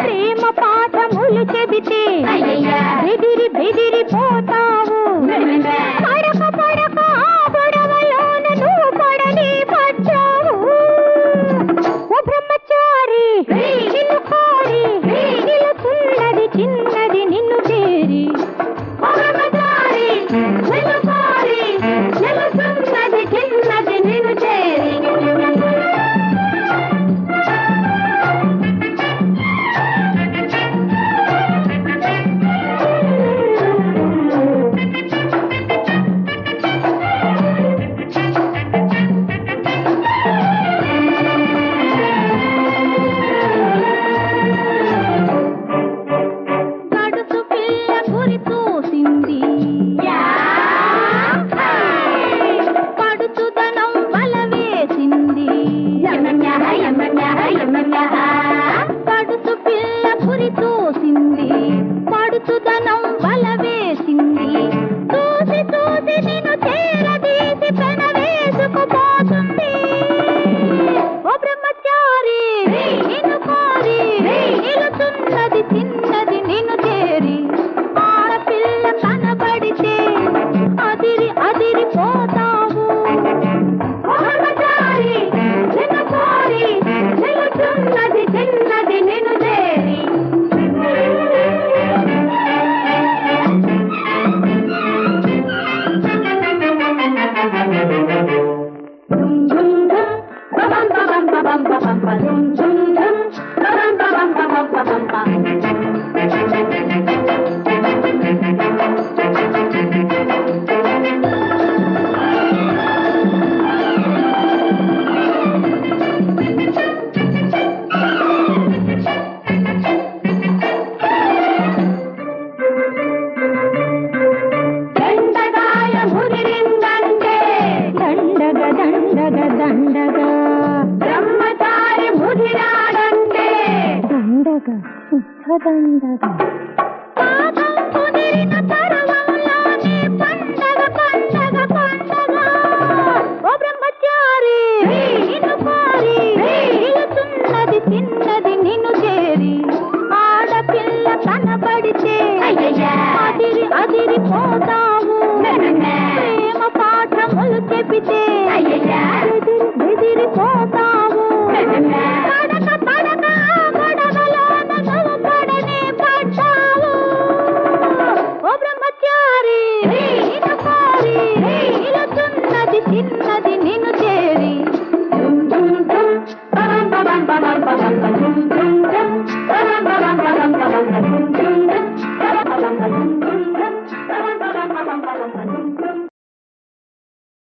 ప్రేమ పాఠములు చెబితే బెదిరి బెదిరి పోతావు పడక పడక గొడవలోన నువ్వు పడని పడ్డావు ఓ బ్రహ్మచారి నిన్ను కోరి నిలుతున్నది చిన్నది నిన్ను చేరి ఓ బ్రహ్మచారి నిన్ను కోరి నిలుతున్నది చిన్నది నిన్ను చేరి పడుతు పిల్ల పురి తోసింది పడుతుదనం బల వేసింది చూసి చూసి నిన్ను చేరదీసి పెన వేసుకుపోతుంది ఓ బ్రహ్మచారి నిన్ను కోరి నిలుతున్నది చిన్నది నిన్ను చేరి ఆడపిల్ల కనబడితే అదిరి అదిరి పోతావు చిన్నది చిన్నది నిన్ను చేరి దండగా బ్రహ్మచారి ముదిరాడంటే దండగా శుద్ధ దండగా